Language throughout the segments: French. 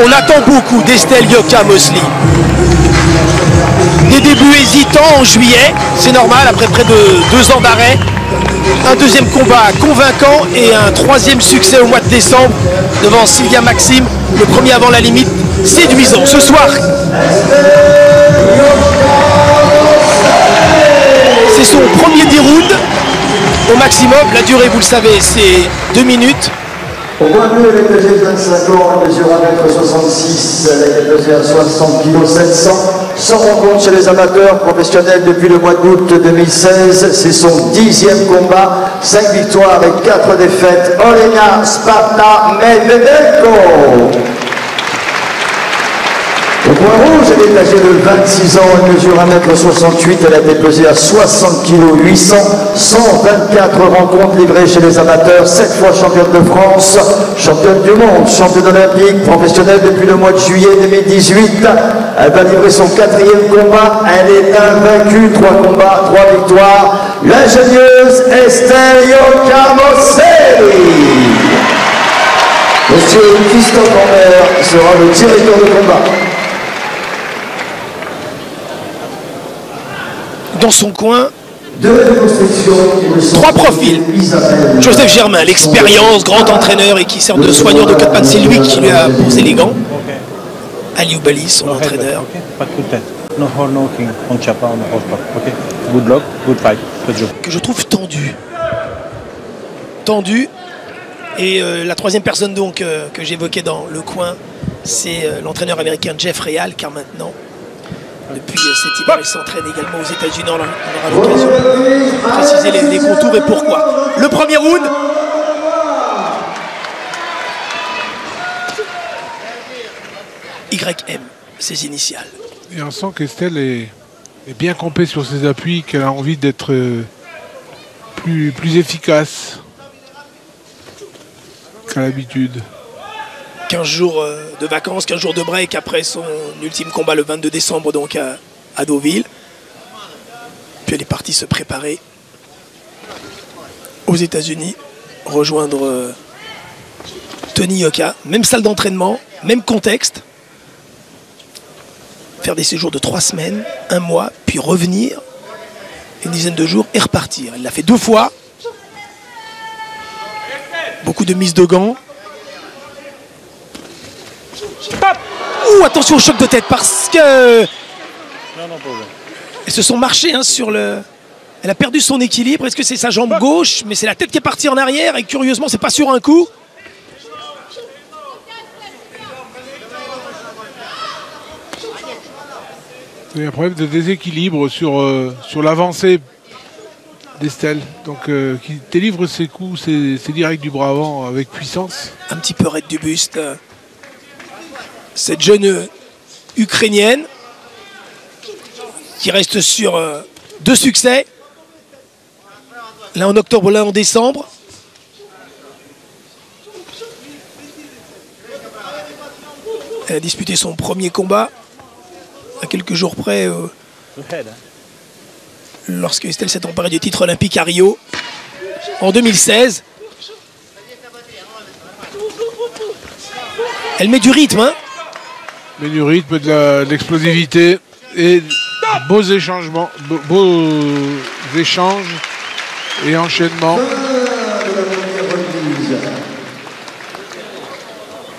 On attend beaucoup d'Estelle Yoka-Mosley. Des débuts hésitants en juillet, c'est normal, après près de 2 ans d'arrêt. Un deuxième combat convaincant et un troisième succès au mois de décembre devant Sylvia Maxime, le premier avant la limite, séduisant. Ce soir, c'est son premier 10 rounds au maximum. La durée, vous le savez, c'est 2 minutes. Au point de vue, elle est âgée de 25 ans, elle mesure 1m66, elle est pesée à 60 kg 700, sans rencontre chez les amateurs professionnels depuis le mois d'août 2016. C'est son 10e combat, 5 victoires et 4 défaites. Olena Sparta Medvedenko. Au point rouge, elle est âgée de 26 ans, elle mesure 1m68, elle a été pesée à 60 kg 800, 124 rencontres livrées chez les amateurs, 7 fois championne de France, championne du monde, championne olympique, professionnelle depuis le mois de juillet 2018. Elle va livrer son 4e combat, elle est invaincue, 3 combats, 3 victoires. L'ingénieuse Estelle Yoka-Mosley. Monsieur Christophe Lambert sera le directeur de combat. Dans son coin, 3 profils. Joseph Germain, l'expérience, grand entraîneur et qui sert de soigneur de Katman, c'est lui qui lui a posé les gants. Ali Oubali, son entraîneur. Que je trouve tendu. Tendu. Et la troisième personne donc que j'évoquais dans le coin, c'est l'entraîneur américain Jeff Real, car maintenant, depuis cet hiver, il s'entraîne également aux États-Unis. On aura l'occasion de préciser les contours et pourquoi. Le premier round. YM, ses initiales. Et on sent qu'Estelle est bien campée sur ses appuis, qu'elle a envie d'être plus efficace qu'à l'habitude. 15 jours de vacances, 15 jours de break après son ultime combat le 22 décembre donc à Deauville. Puis elle est partie se préparer aux États-Unis, rejoindre Tony Yoka. Même salle d'entraînement, même contexte. Faire des séjours de 3 semaines, 1 mois, puis revenir une dizaine de jours et repartir. Elle l'a fait 2 fois. Beaucoup de mises de gants. Ouh, attention au choc de tête parce que elles se sont marchées sur le... Elle a perdu son équilibre. Est-ce que c'est sa jambe gauche? Mais c'est la tête qui est partie en arrière et curieusement c'est pas sur un coup. Il y a un problème de déséquilibre sur l'avancée d'Estelle, donc qui délivre ses coups, ses directs du bras avant avec puissance. Un petit peu raide du buste. Cette jeune Ukrainienne qui reste sur 2 succès. L'un en octobre, l'un en décembre. Elle a disputé son premier combat à quelques jours près lorsque Estelle s'est emparée du titre olympique à Rio en 2016. Elle met du rythme, hein. Mais du rythme, de l'explosivité et beaux échanges et enchaînements.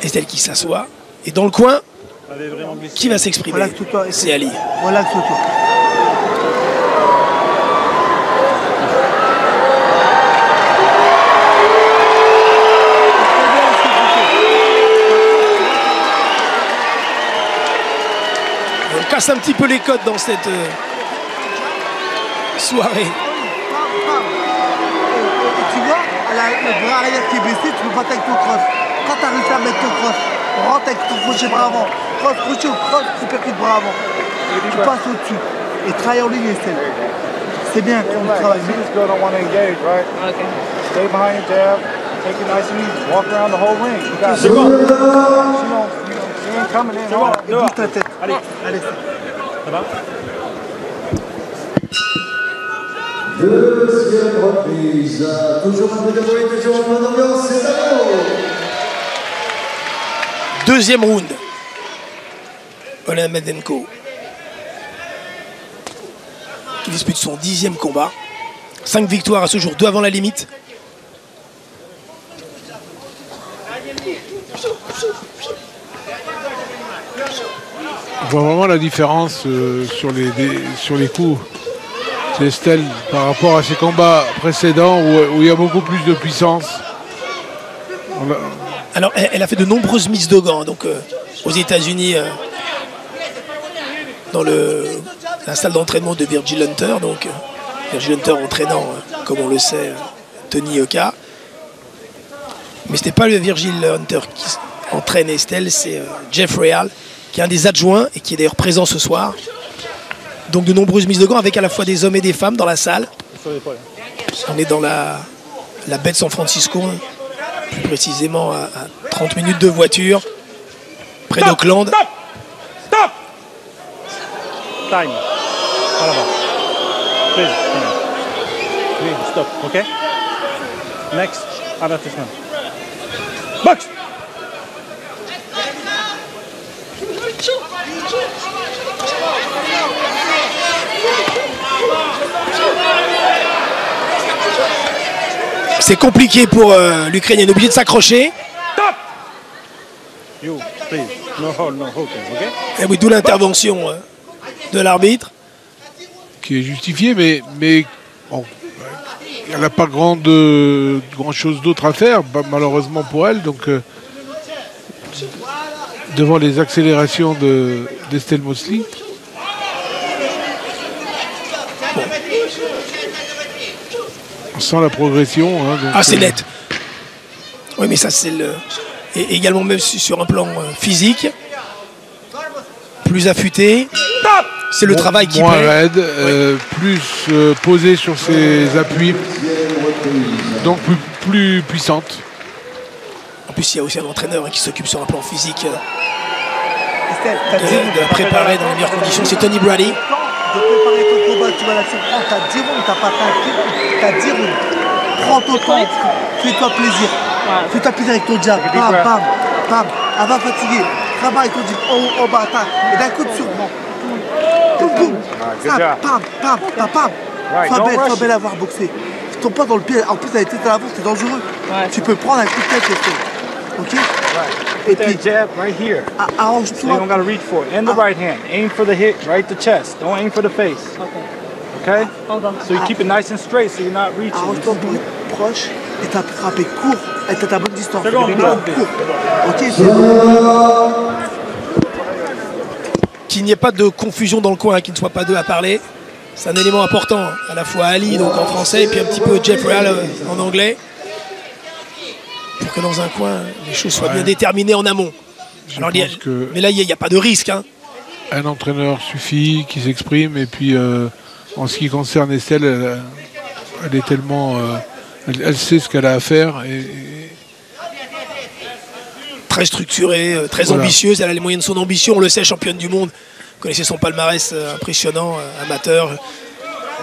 Estelle qui s'assoit. Et dans le coin, qui va s'exprimer? C'est Ali. Voilà le photo. On casse un petit peu les codes dans cette soirée. Tu vois, le bras arrière qui est baissé, tu peux pas avec ton cross. Quand tu arrives à mettre ton cross, rentre avec ton crochet bras avant. Cross, crochet ou cross, tu percutes bras avant. Tu passes au-dessus. Et travaille en ligne, Estelle. C'est bien qu'on travaille. Stay behind your jab, take it nice and easy, walk around the whole ring. You got it. She ain't coming in. Et bouge ta tête. Allez, allez. Ça va? Deuxième reprise. Toujours un peu de bruit, toujours un peu d'ambiance, c'est ça. Deuxième round. Colin Medenko, qui dispute son 10e combat. 5 victoires à ce jour, 2 avant la limite. On voit vraiment la différence sur les coups de Estelle par rapport à ses combats précédents où il y a beaucoup plus de puissance. Alors, elle a fait de nombreuses mises de gants, donc aux États-Unis, dans la salle d'entraînement de Virgil Hunter. Donc, Virgil Hunter entraînant, comme on le sait, Tony Yoka. Mais ce n'est pas le Virgil Hunter qui entraîne Estelle, c'est Jeff Real, qui est un des adjoints et qui est d'ailleurs présent ce soir. Donc de nombreuses mises de gants avec à la fois des hommes et des femmes dans la salle. On est dans la baie de San Francisco, plus précisément à 30 minutes de voiture, près d'Oakland. Stop! Time. Please. Please, stop, okay? Next, avertissement. Box! C'est compliqué pour l'Ukrainien, obligé de s'accrocher. Stop! You, please. No hold, no holding, okay? Et oui, d'où l'intervention de l'arbitre. Qui est justifiée, mais bon, elle n'a pas grand chose d'autre à faire, malheureusement pour elle. Donc, devant les accélérations d'Estelle Mosley. Bon. On sent la progression. Hein, donc, c'est net. Oui, mais ça, c'est et également même sur un plan physique, plus affûté. C'est le travail qui moins paie. raide, plus posé sur ses appuis, donc plus puissante. En plus, il y a aussi un entraîneur qui s'occupe sur un plan physique de la préparer dans les meilleures conditions. C'est Tony Brady. De préparer ton combat, tu vas la surprendre. T'as 10 rounds, t'as pas t'as 10 rounds. Prends ton temps, fais-toi plaisir. Fais-toi plaisir avec ton jab. Bam, bam, bam. Elle va fatiguer. Travaille ton jab en bas, attaque. Et d'un coup de surprends. Boum, boum. Ça, pam, pam, pam, pam. Sois belle à voir boxer. Tu tombes pas dans le pied. En plus, la tête à l'avant, c'est dangereux. Tu peux prendre un coup de tête, ok? Et puis, jab right here. Arrange-toi. So you don't gotta reach for it. And the right hand. Aim for the hip, right to chest. Don't aim for the face. Okay? So you keep it nice and straight so you're not reaching. Arrange-toi proche et t'as frappé court. Et t'as ta bonne distance. Court. Ok? Qu'il n'y ait pas de confusion dans le coin, qu'il ne soit pas deux à parler. C'est un élément important. À la fois Ali, donc en français, et puis un petit peu Jeff Real en anglais. Pour que dans un coin, les choses soient bien déterminées en amont. Alors, mais là, il n'y a pas de risque. Hein. Un entraîneur suffit, qui s'exprime. Et puis, en ce qui concerne Estelle, elle est tellement... elle sait ce qu'elle a à faire. Très structurée, très ambitieuse. Elle a les moyens de son ambition. On le sait, championne du monde. Vous connaissez son palmarès impressionnant, amateur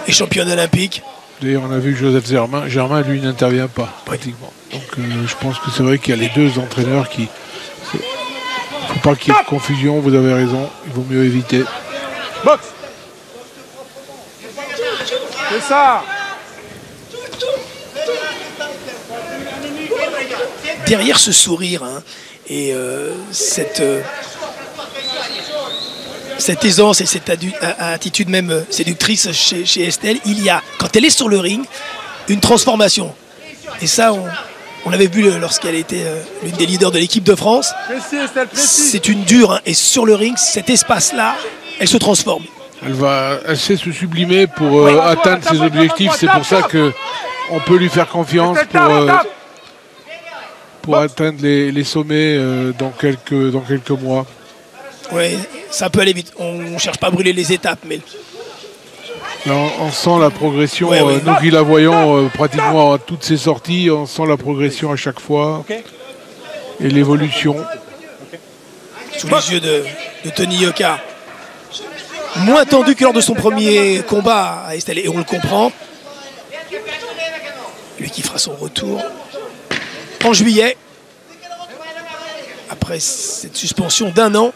et championne olympique. D'ailleurs, on a vu que Joseph Germain, lui, n'intervient pas, pratiquement. Donc, je pense que c'est vrai qu'il y a les deux entraîneurs qui... Il ne faut pas qu'il y ait de confusion, vous avez raison. Il vaut mieux éviter. Box. C'est ça. Derrière ce sourire et cette aisance et cette attitude même séductrice chez Estelle, il y a, quand elle est sur le ring, une transformation. Et ça, on l'avait vu lorsqu'elle était l'une des leaders de l'équipe de France. C'est une dure, et sur le ring, cet espace-là, elle se transforme. Elle sait se sublimer pour atteindre ses objectifs. C'est pour ça qu'on peut lui faire confiance pour atteindre les sommets dans quelques mois. Oui, ça peut aller vite. On ne cherche pas à brûler les étapes, mais... Là, on sent la progression. Nous qui la voyons pratiquement à toutes ses sorties, on sent la progression à chaque fois. Et l'évolution. Sous les yeux de Tony Yoka. Moins tendu que lors de son premier combat à Estelle. Et on le comprend. Lui qui fera son retour en juillet. Après cette suspension d'1 an.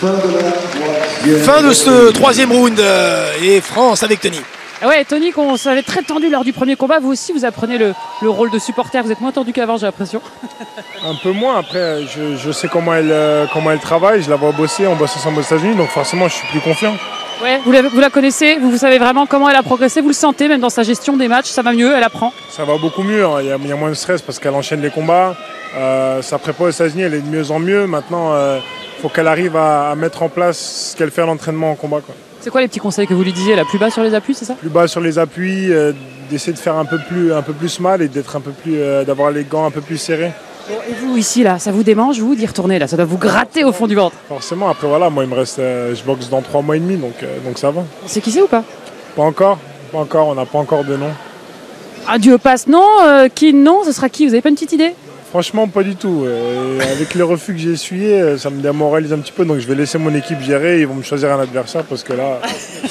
Fin de ce troisième round et France avec Tony. Ouais, Tony, qu'on savait très tendu lors du premier combat, vous aussi vous apprenez le rôle de supporter, vous êtes moins tendu qu'avant, j'ai l'impression. Un peu moins, après je sais comment elle travaille, je la vois bosser, on bosse ensemble aux États-Unis, donc forcément je suis plus confiant. Ouais, vous la connaissez, vous savez vraiment comment elle a progressé, vous le sentez même dans sa gestion des matchs, ça va mieux, elle apprend. Ça va beaucoup mieux, hein. Il y a moins de stress parce qu'elle enchaîne les combats, sa prépa aux États-Unis elle est de mieux en mieux, maintenant il faut qu'elle arrive à mettre en place ce qu'elle fait à l'entraînement en combat, quoi. C'est quoi les petits conseils que vous lui disiez là? Plus bas sur les appuis, c'est ça? Plus bas sur les appuis, d'essayer de faire un peu plus mal et d'être un peu plus, d'avoir les gants un peu plus serrés. Et vous ici là, ça vous démange vous d'y retourner là? Ça doit vous gratter au fond du ventre. Forcément, après voilà, moi il me reste, je boxe dans 3 mois et demi, donc ça va. C'est qui c'est ou pas? Pas encore, on n'a pas encore de nom. Ah, Dieu passe non, qui non, ce sera qui? Vous avez pas une petite idée? Franchement, pas du tout. Avec les refus que j'ai essuyés, ça me démoralise un petit peu. Donc je vais laisser mon équipe gérer. Ils vont me choisir un adversaire parce que là...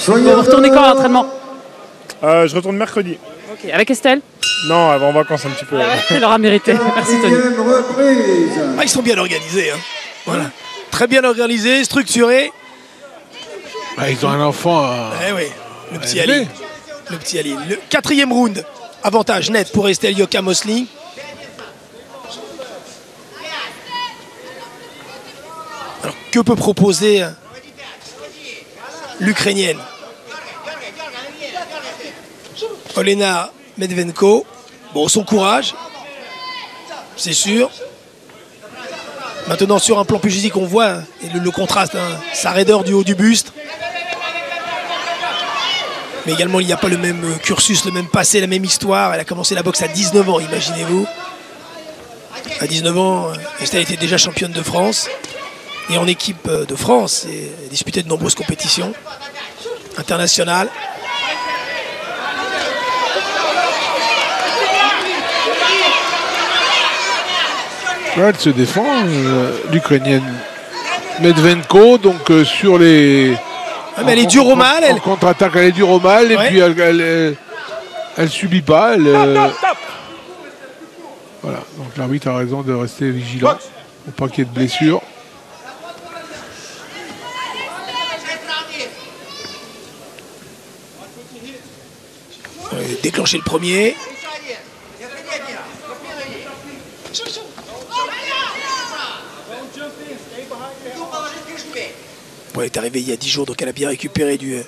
Vous retournez quand à l'entraînement? Je retourne mercredi. Ok, avec Estelle? Non, elle va en vacances un petit peu. Elle aura mérité. Merci Tony. Ah, ils sont bien organisés. Hein. Voilà. Très bien organisés, structurés. Bah, ils ont un enfant. Eh oui, le petit Ali. Le petit Ali. Le quatrième round. Avantage net pour Estelle Yoka-Mosley. Alors, que peut proposer l'Ukrainienne Olena Medvenko? Bon, son courage, c'est sûr. Maintenant, sur un plan plus physique, on voit et le contraste, hein, sa raideur du haut du buste. Mais également, il n'y a pas le même cursus, le même passé, la même histoire. Elle a commencé la boxe à 19 ans, imaginez-vous. À 19 ans, Estelle était déjà championne de France. Et en équipe de France, et disputé de nombreuses compétitions internationales. Là, elle se défend, l'Ukrainienne Medvenko, donc sur les... Ah, mais elle est dure au mal. En contre-attaque, elle est dure au mal, et puis elle subit pas. Voilà, donc l'arbitre a raison de rester vigilant pour pas qu'il y ait de blessures. Déclencher le premier. Bon, elle est arrivée il y a 10 jours, donc elle a bien récupéré du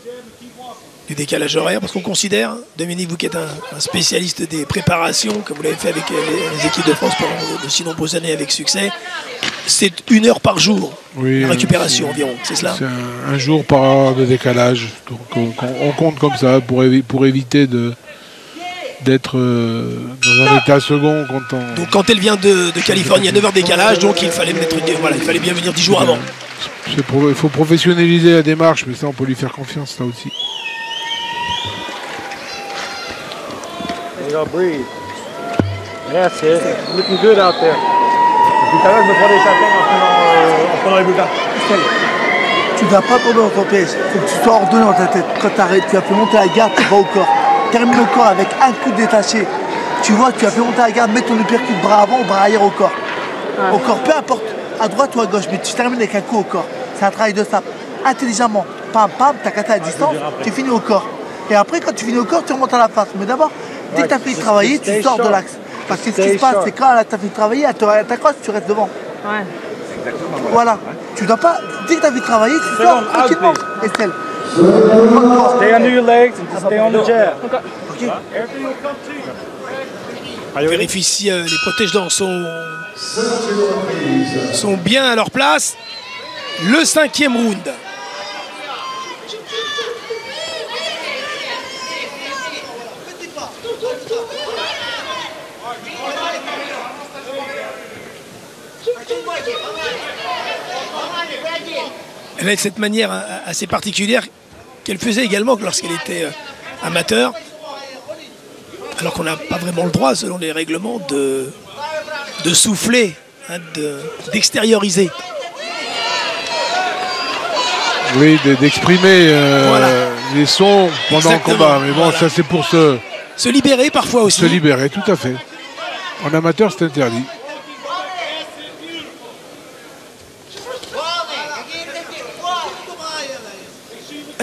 décalage horaire, parce qu'on considère, Dominique, vous qui êtes un spécialiste des préparations, comme vous l'avez fait avec les équipes de France pendant de si nombreuses années avec succès, c'est 1 heure par jour, oui, la récupération environ, c'est cela? C'est un jour par heure de décalage, donc on compte comme ça pour éviter d'être dans un état second quand on... Donc quand elle vient de Californie à 9 heures de décalage, donc il fallait bien venir 10 jours avant. Il faut professionnaliser la démarche, mais ça on peut lui faire confiance là aussi. You gotta breathe. That's it. Looking good out there. Tout à l'heure, je me prends des chatons en prenant les bouquins. Tu ne vas pas tomber en ton piège. Il faut que tu sois ordonné dans ta tête. Quand tu arrêtes, tu vas faire monter la garde, tu vas au corps. Termine au corps avec un coup détaché. Tu vois, tu vas faire monter la garde, mets ton uppercut bras avant ou bras arrière au corps. Ouais. Au corps, peu importe, à droite ou à gauche, mais tu termines avec un coup au corps. C'est un travail de sape. Intelligemment, pam, pam, t'as kata à distance, tu finis au corps. Et après, quand tu finis au corps, tu remontes à la face. Mais d'abord, dès que tu as fini de travailler, tu sors de l'axe. Parce que ce qui se passe, c'est quand tu as fini de travailler, elle t'accroche, tu restes devant. Ouais. Voilà. Tu dois pas, dès que tu as fini de travailler, tu sors tranquillement. Estelle. Stay under your legs and just stay on the jab. Okay. On vérifie si les protège-dents sont bien à leur place. Le 5e round. Elle a cette manière assez particulière qu'elle faisait également lorsqu'elle était amateur, alors qu'on n'a pas vraiment le droit, selon les règlements, de souffler, hein, d'extérioriser. Oui, d'exprimer voilà. Les sons pendant exactement, le combat. Mais bon, voilà. Ça c'est pour se libérer parfois aussi. Se libérer, tout à fait. En amateur, c'est interdit.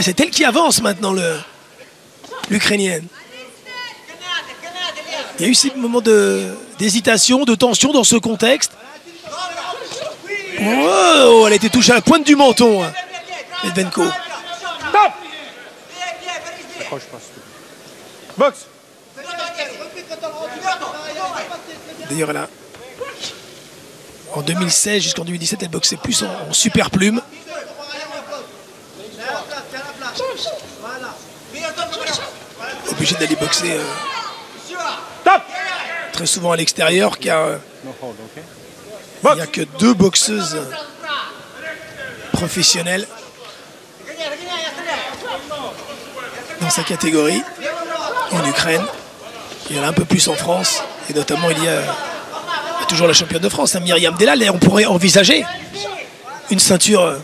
C'est elle qui avance maintenant, l'Ukrainienne. Il y a eu ces moments d'hésitation, de tension dans ce contexte. Oh, elle a été touchée à la pointe du menton, Medvenko. Box. D'ailleurs, elle a, en 2016 jusqu'en 2017, elle boxait plus en super plume. Obligée d'aller boxer très souvent à l'extérieur, car il n'y a que 2 boxeuses professionnelles dans sa catégorie en Ukraine. Il y en a un peu plus en France, et notamment il y a toujours la championne de France, Myriam Delal, et on pourrait envisager une ceinture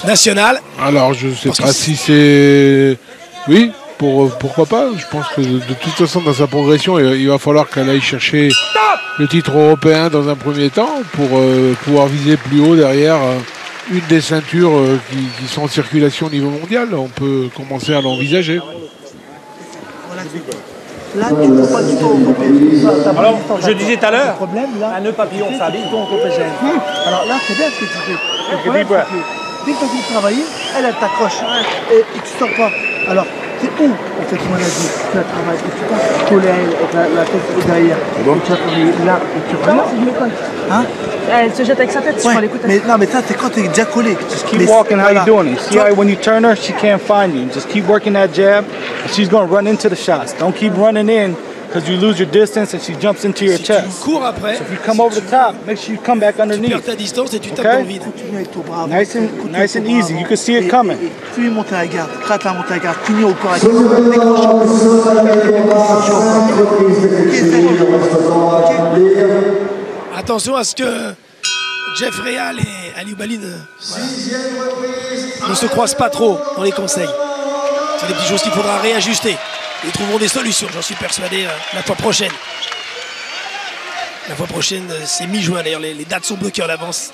nationale. Alors je ne sais pas si c'est... Oui, pourquoi pas. Je pense que de toute façon dans sa progression, il va falloir qu'elle aille chercher le titre européen dans un premier temps pour pouvoir viser plus haut derrière une des ceintures qui sont en circulation au niveau mondial. On peut commencer à l'envisager. Là, tu ne peux pas du tout. Alors, je disais tout à l'heure, un nœud papillon, ça habite. Alors là, c'est bien ce que tu fais. Le problème, c'est que dès que tu as fini de travailler, elle t'accroche et tu sors pas. Alors, c'est où, en fait, moi, tu as travaillé et tu passes coller à elle avec la tête derrière. Et tu vas travailler là et tu reviens. Si je me colle. Hein? Elle se jette avec sa tête sur l'écoute. Mais non, mais ça, c'est quand tu es déjà collé. Just keep walking how you're doing it. See how when you turn her, she can't find you. Just keep working that jab, and she's going to run into the shots. Don't keep running in because you lose your distance and she jumps into your chest. Tu cours après. So if you come over the top, make sure you come back Tu underneath. perds ta distance et tu tapes dans le vide. Nice and easy. You can see it coming. Tu lui montes à la garde, gratte la montée à la garde, finis au corps à garde. Attention à ce que Jeff Real et Ali Oubaline ne se croisent pas trop dans les conseils. C'est des petites choses qu'il faudra réajuster. Ils trouveront des solutions, j'en suis persuadé, la fois prochaine. La fois prochaine, c'est mi-juin d'ailleurs, les dates sont bloquées en avance.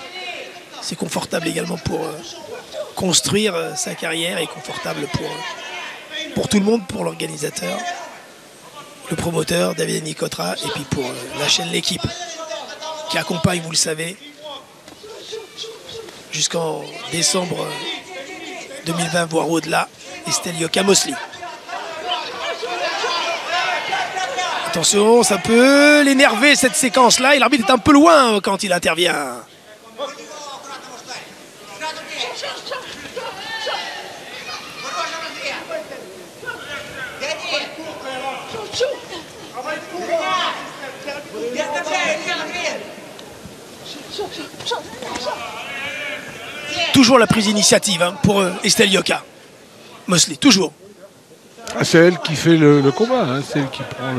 C'est confortable également pour construire sa carrière et confortable pour tout le monde, pour l'organisateur, le promoteur David Nicotra et puis pour la chaîne L'équipe qui accompagne, vous le savez, jusqu'en décembre 2020, voire au-delà, Estelle Yoka-Mosley. Attention, ça peut l'énerver cette séquence-là, et l'arbitre est un peu loin quand il intervient. Toujours la prise d'initiative pour Estelle Yoka-Mosley, toujours. C'est elle qui fait le combat, hein. C'est elle qui prend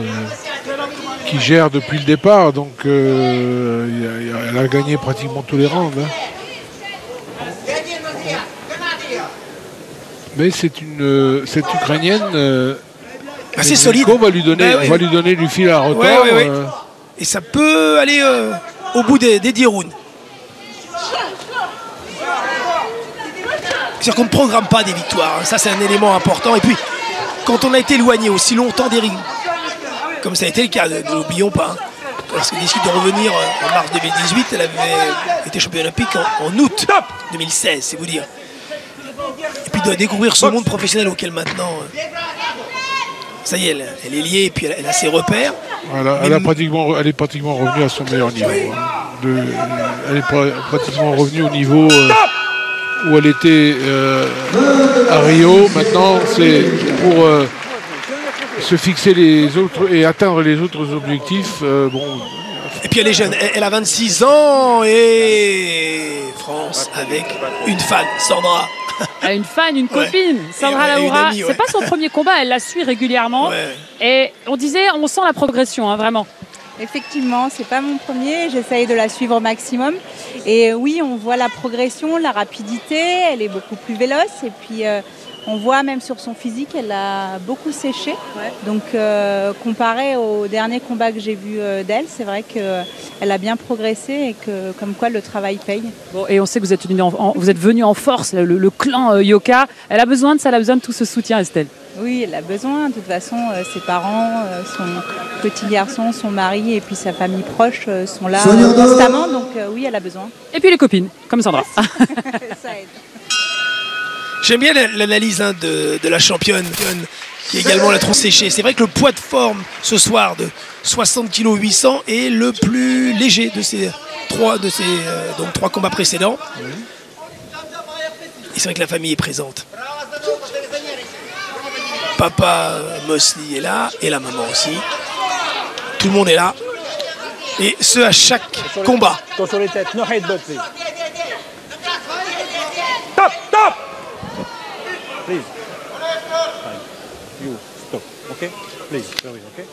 qui gère depuis le départ, donc elle a gagné pratiquement tous les rounds. Hein. Mais c'est cette Ukrainienne assez solide. Va lui donner du fil à retordre. Ouais. Et ça peut aller au bout des 10 rounds. C'est-à-dire qu'on ne programme pas des victoires, hein. Ça c'est un élément important. Et puis, quand on a été éloigné aussi longtemps des rings, comme ça a été le cas, ne l'oublions pas, hein, parce qu'elle décide de revenir en mars 2018, elle avait été championne olympique en août 2016, c'est vous dire. Et puis de découvrir ce monde professionnel auquel maintenant, ça y est, elle est liée, et puis elle a ses repères. Voilà, elle est pratiquement revenue à son meilleur niveau. Hein. Elle est pratiquement revenue au niveau où elle était à Rio. Maintenant, c'est pour se fixer les autres et atteindre les autres objectifs. Et puis elle est jeune, elle a 26 ans et France avec une fan, Sandra. Une fan, une copine, Sandra Laoura. C'est pas son premier combat, elle la suit régulièrement. Ouais. Et on disait, on sent la progression, hein, vraiment. Effectivement, c'est pas mon premier, j'essaye de la suivre au maximum. Et oui, on voit la progression, la rapidité, elle est beaucoup plus véloce. Et puis On voit même sur son physique, elle a beaucoup séché. Ouais. Donc comparé au dernier combat que j'ai vu d'elle, c'est vrai qu'elle a bien progressé et que comme quoi le travail paye. Bon, et on sait que vous êtes venu en force, le clan Yoka. Elle a besoin de ça, elle a besoin de tout ce soutien, Estelle. Oui, elle a besoin. De toute façon, ses parents, son petit garçon, son mari et puis sa famille proche sont là constamment. Donc oui, elle a besoin. Et puis les copines, comme Sandra. Ça aide. J'aime bien l'analyse de la championne qui est également la tronc séchée. C'est vrai que le poids de forme ce soir de 60 kg 800 est le plus léger de ces trois combats précédents. Et c'est vrai que la famille est présente. Papa Mosley est là et la maman aussi. Tout le monde est là. Et ce à chaque combat. Sur les têtes, no headbutt, please. Stop, stop! Please. You, stop, ok? Please, ok?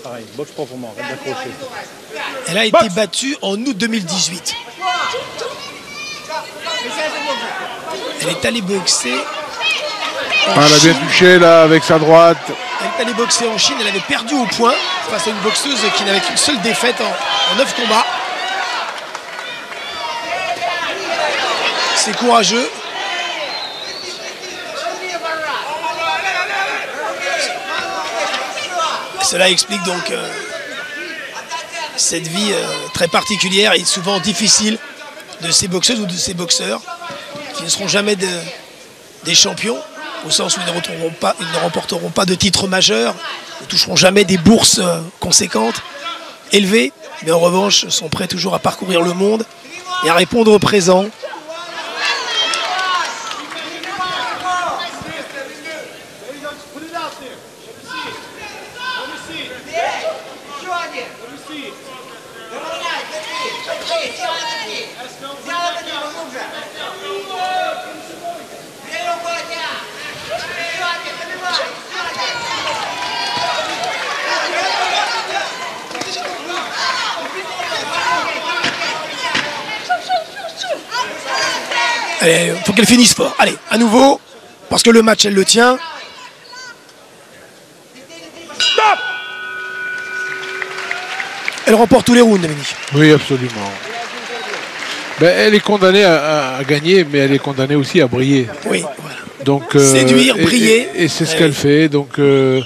Pareil, boxe proprement, reste accroché. Elle a été battue en août 2018. Elle est allée boxer. Elle a bien touché là avec sa droite. Elle est allée boxer en Chine, elle avait perdu au point face à une boxeuse qui n'avait qu'une seule défaite en 9 combats. C'est courageux. Cela explique donc cette vie très particulière et souvent difficile de ces boxeuses ou de ces boxeurs qui ne seront jamais des champions, au sens où ils ne remporteront pas de titres majeurs, ne toucheront jamais des bourses conséquentes, élevées, mais en revanche sont prêts toujours à parcourir le monde et à répondre au présent. Il faut qu'elle finisse fort. Allez, à nouveau, parce que le match, elle le tient. Stop! Elle remporte tous les rounds, Dominique. Oui, absolument. Ben, elle est condamnée à gagner, mais elle est condamnée aussi à briller. Oui, voilà. Donc, séduire, briller. Et c'est ce qu'elle fait. Donc, une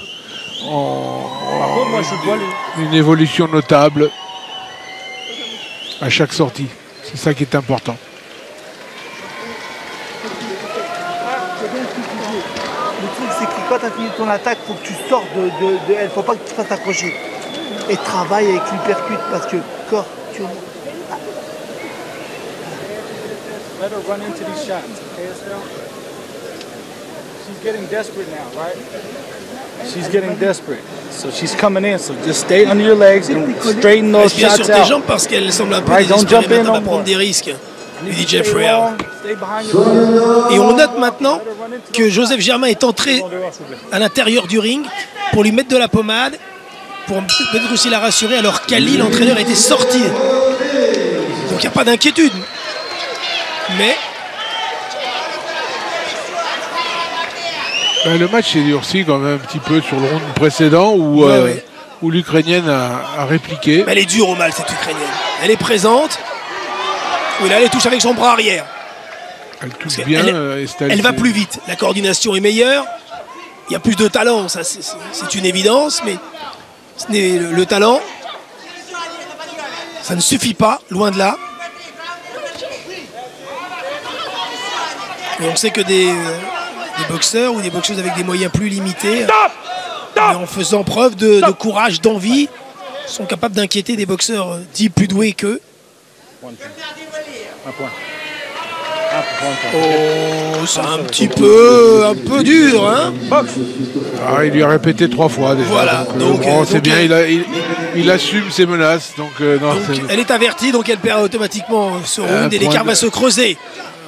évolution notable à chaque sortie. C'est ça qui est important. Le truc, c'est que quand tu as fini ton attaque, il faut que tu sortes de elle. Il ne faut pas que tu te fasses accrocher. Et travaille avec l'hypercute parce que corps, tu... Let her run into these shots, okay, Estelle? She's getting desperate now, right? She's getting desperate. So she's coming in, so just stay under your legs and straighten those shots out. Bien sûr tes jambes parce qu'elle semble un peu désespérée maintenant, va prendre des risques. Lui dit Jeffrey. Et on note maintenant que Joseph Germain est entré à l'intérieur du ring pour lui mettre de la pommade, pour peut-être aussi la rassurer, alors qu'Ali, l'entraîneur, était sorti. Donc il n'y a pas d'inquiétude. Mais le match s'est durci quand même un petit peu sur le round précédent où l'Ukrainienne a répliqué. Mais elle est dure au mal, cette Ukrainienne. Elle est présente. Oui, là, elle touche avec son bras arrière. Elle touche bien. Elle va plus vite. La coordination est meilleure. Il y a plus de talent, ça c'est une évidence, mais le talent, ça ne suffit pas, loin de là. Et on sait que des boxeurs ou des boxeuses avec des moyens plus limités, mais en faisant preuve de courage, d'envie, sont capables d'inquiéter des boxeurs dits plus doués qu'eux. Un point. Oh, c'est un peu dur, hein. Il lui a répété 3 fois déjà. Voilà, donc c'est bien, il assume ses menaces. Donc, elle est avertie, donc elle perd automatiquement ce round et l'écart va se creuser.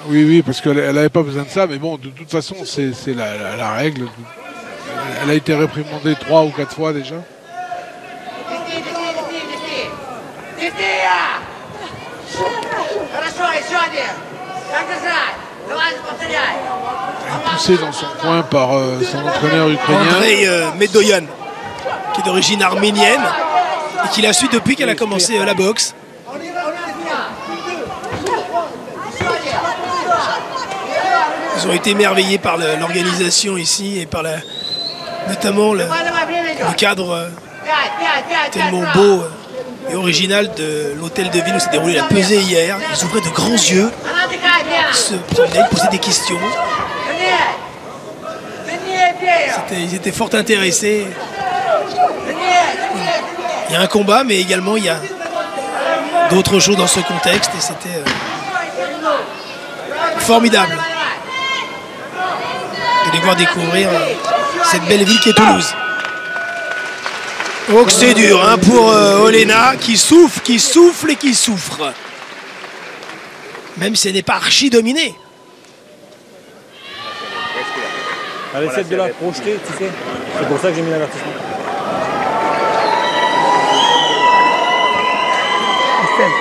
Oui, parce qu'elle n'avait pas besoin de ça, mais bon, de toute façon, c'est la règle. Elle a été réprimandée 3 ou 4 fois déjà. Poussé dans son coin par son entraîneur ukrainien. Andrei Medoyan, qui est d'origine arménienne et qui la suit depuis qu'elle a commencé la boxe. Ils ont été émerveillés par l'organisation ici et par notamment le cadre tellement beau et original de l'hôtel de ville où s'est déroulée la pesée hier. Ils ouvraient de grands yeux, se promenaient, ils posaient des questions. Ils étaient fort intéressés. Il y a un combat, mais également il y a d'autres choses dans ce contexte et c'était formidable de les voir découvrir cette belle ville qui est Toulouse. Donc c'est dur hein, pour Olena qui souffle et qui souffre. Même si elle n'est pas archi dominée. Elle essaie de la projeter, tu sais. C'est pour ça que j'ai mis l'avertissement. Estelle,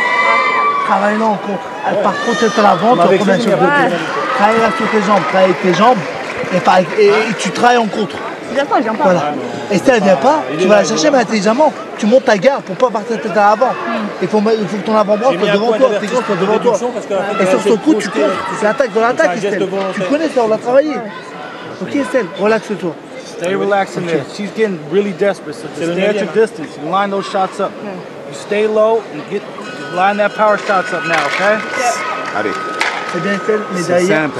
travaille là en contre. Elle part contre la vente, en combien de choses. Travaille là sur tes jambes, travaille avec tes jambes et tu travailles en contre. Viens pas, viens pas. Voilà. Estelle, elle vient pas, tu vas la chercher mais intelligemment. Tu montes ta garde pour pas partir tête à l'avant. Il faut que ton avant-bras soit devant toi, tes gants soient devant toi. Et sur ton coup, tu cours. C'est l'attaque dans l'attaque, Estelle. Tu connais ça, on l'a travaillé. Ok Estelle, relaxe-toi. Stay relaxed in there. She's getting really desperate, so just stay at your distance. You line those shots up. You stay low and line that power shots up now, okay? Allez. C'est bien Estelle, mais derrière.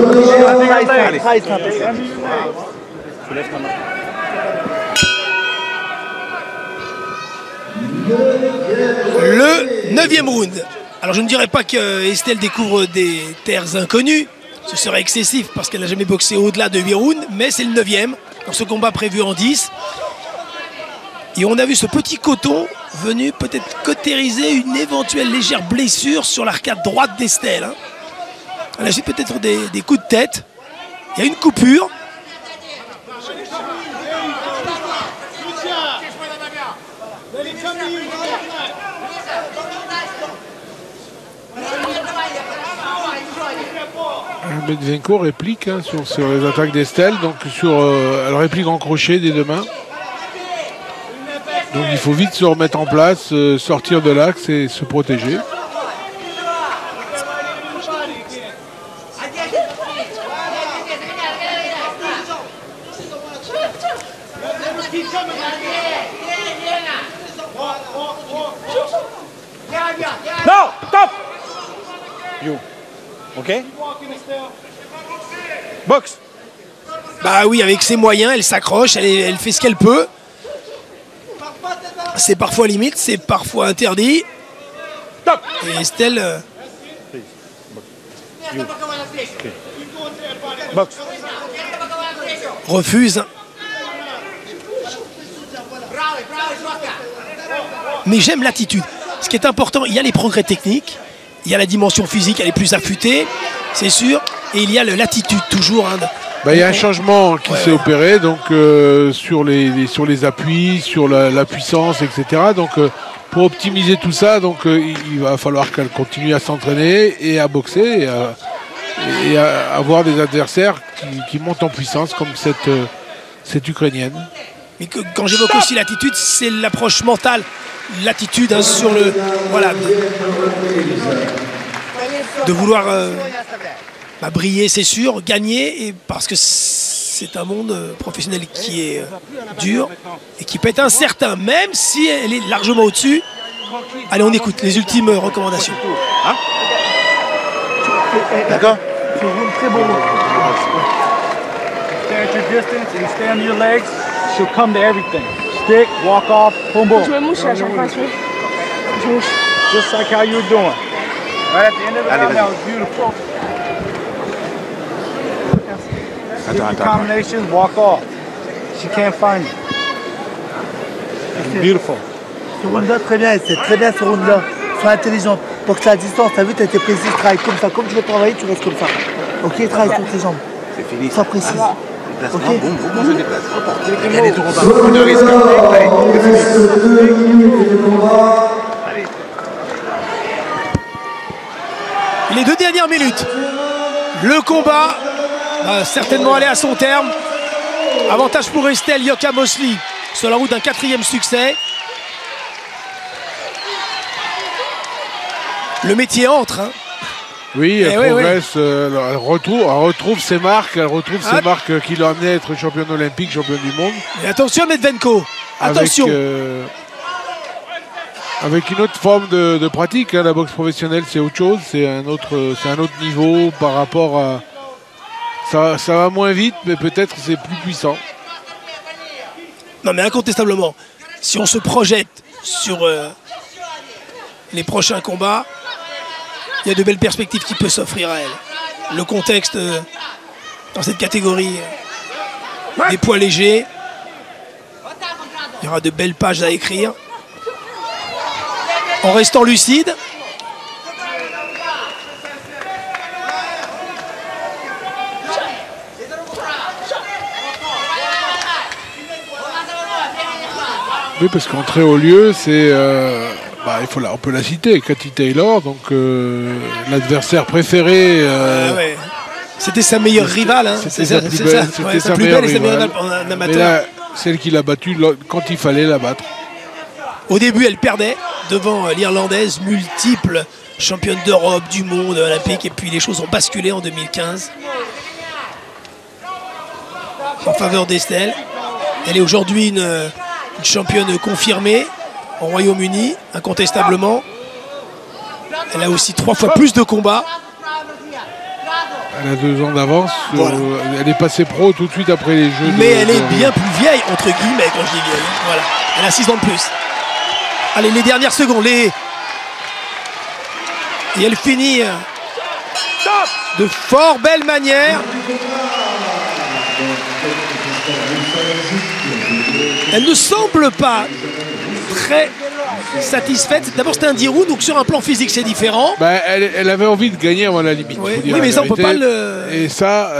Allez. Le 9e round. Alors je ne dirais pas que Estelle découvre des terres inconnues. Ce serait excessif parce qu'elle n'a jamais boxé au-delà de 8 rounds, mais c'est le 9e dans ce combat prévu en 10. Et on a vu ce petit coton venu peut-être cautériser une éventuelle légère blessure sur l'arcade droite d'Estelle. Hein. À la suite peut-être des coups de tête. Il y a une coupure. Medvenko réplique hein, sur les attaques d'Estelle, donc elle réplique en crochet des deux mains. Donc il faut vite se remettre en place, sortir de l'axe et se protéger. No, stop. You, ok? Boxe. Bah oui, avec ses moyens, elle s'accroche, elle fait ce qu'elle peut. C'est parfois limite, c'est parfois interdit. Stop. Et Estelle Boxe. refuse. Mais j'aime l'attitude. Ce qui est important, il y a les progrès techniques, il y a la dimension physique, elle est plus affûtée, c'est sûr, et il y a l'attitude toujours. Hein, il y a un changement qui s'est opéré donc, sur les appuis, sur la puissance, etc. Donc pour optimiser tout ça, donc, il va falloir qu'elle continue à s'entraîner et à boxer et à avoir des adversaires qui montent en puissance comme cette Ukrainienne. Mais quand j'évoque aussi l'attitude, c'est l'approche mentale, l'attitude hein, sur le... Voilà, de vouloir briller, c'est sûr, gagner, et parce que c'est un monde professionnel qui est dur et qui peut être incertain, même si elle est largement au-dessus. Allez, on écoute les ultimes recommandations. Hein? D'accord? C'est un très bon mot. Stay at your distance and stay on your legs. She'll come to everything. Stick, walk off, boom, boom. Je me mouche à chaque fois. Je mouche. Just like how you were doing. Right at the end of the round, that was beautiful. Stick your combinations, walk off. She can't find you. Beautiful. Ce round-là, très bien, c'est très bien ce round-là. Sois intelligent. Pour que tu as la distance, t'as vu, tu as été précis, travaille comme ça. Comme tu veux travailler, tu restes comme ça. Ok, travaille sur tes jambes. C'est fini. Sois précis. Déplacement, ok. bon, je déplace. Il y a des tours en bas, beaucoup de risques. Allez. Les 2 dernières minutes. Le combat va certainement aller à son terme. Avantage pour Estelle Yoka Mosley sur la route d'un 4e succès. Le métier entre. Hein. Oui, elle progresse, elle retrouve ses marques, ses marques qui l'ont amené à être championne olympique, championne du monde. Et attention Medvenko, attention. Avec une autre forme de pratique, hein, la boxe professionnelle c'est autre chose, c'est un autre niveau par rapport à... Ça va moins vite, mais peut-être c'est plus puissant. Non mais incontestablement, si on se projette sur les prochains combats, il y a de belles perspectives qui peuvent s'offrir à elle. Le contexte dans cette catégorie des poids légers, il y aura de belles pages à écrire. En restant lucide. Oui, parce qu'entrer au lieu, c'est... on peut la citer, Katie Taylor, donc l'adversaire préféré. Ouais. C'était sa meilleure rivale. Hein. C'était sa plus belle et sa meilleure rivale en amateur. Mais là, celle qui l'a battue quand il fallait la battre. Au début, elle perdait devant l'Irlandaise, multiple championne d'Europe, du monde, olympique. Et puis les choses ont basculé en 2015 en faveur d'Estelle. Elle est aujourd'hui une championne confirmée au Royaume-Uni, incontestablement. Elle a aussi 3 fois plus de combats. Elle a 2 ans d'avance. Voilà. Elle est passée pro tout de suite après les Jeux. Mais elle est bien plus vieille, entre guillemets, quand je dis vieille. Voilà. Elle a 6 ans de plus. Allez, les dernières secondes. Et elle finit de fort belle manière. Elle ne semble pas très satisfaite. D'abord, c'était un 10 rounds, donc sur un plan physique, c'est différent. Elle avait envie de gagner avant la limite. Oui, mais ça, on peut pas le... Et ça,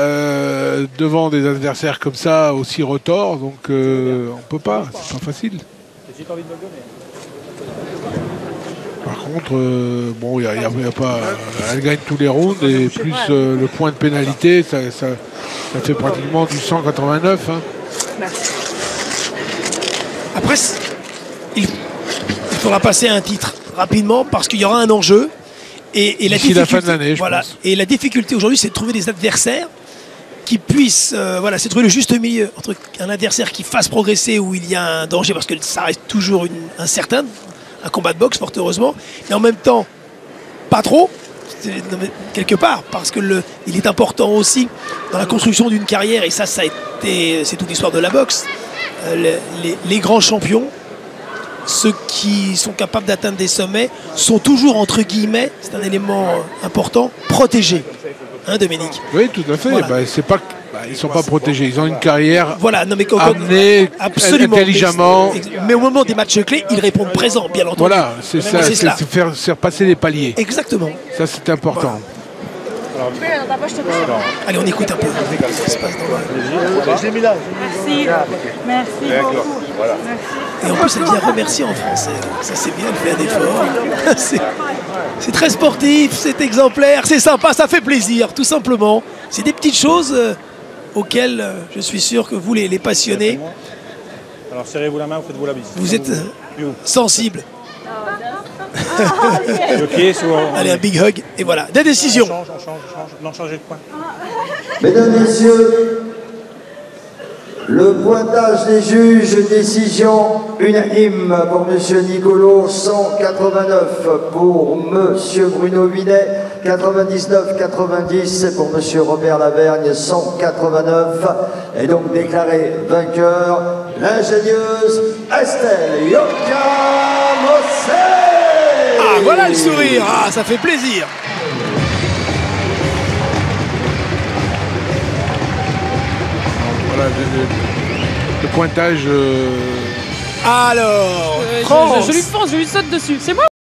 devant des adversaires comme ça, aussi retors, donc on peut pas. C'est pas facile. Par contre, bon, y a pas, elle gagne tous les rounds et plus le point de pénalité, ça fait pratiquement du 189. Hein. Après, il faudra passer à un titre rapidement parce qu'il y aura un enjeu. Et la difficulté, la fin de l'année, je pense. Et la difficulté aujourd'hui, c'est de trouver des adversaires qui puissent, c'est trouver le juste milieu entre un adversaire qui fasse progresser où il y a un danger, parce que ça reste toujours un combat de boxe, fort heureusement, mais en même temps, pas trop, quelque part, parce que il est important aussi dans la construction d'une carrière, et ça a été, c'est toute l'histoire de la boxe, les grands champions, ceux qui sont capables d'atteindre des sommets, sont toujours, entre guillemets, c'est un élément important, protégés. Hein, Dominique? Oui, tout à fait. Voilà. Ils ne sont pas protégés. Ils ont une carrière amenée intelligemment. Mais au moment des matchs clés, ils répondent présent, bien entendu. Voilà, c'est ça. C'est faire passer les paliers. Exactement. Ça, c'est important. Voilà. Allez, on écoute un peu ce qui se passe dans Je l'ai mis là. Merci beaucoup. Voilà. Et en plus, elle dit remercier en français. Ça, c'est bien, elle fait un effort. C'est très sportif, c'est exemplaire, c'est sympa, ça fait plaisir, tout simplement. C'est des petites choses auxquelles je suis sûr que vous, les passionnés, alors serrez-vous la main, faites-vous la bise. Vous êtes sensibles. Allez, un big hug, et voilà, des décisions. On change de point. Mesdames, Messieurs, le pointage des juges, décision unanime pour M. Nicolo, 189 pour M. Bruno Binet, 99-90 pour M. Robert Lavergne, 189. Et donc déclaré vainqueur, l'ingénieuse Estelle Yoka Mosley. Ah, voilà le sourire, ah, ça fait plaisir. Voilà, le pointage. Alors, je lui fonce, je lui saute dessus. C'est moi.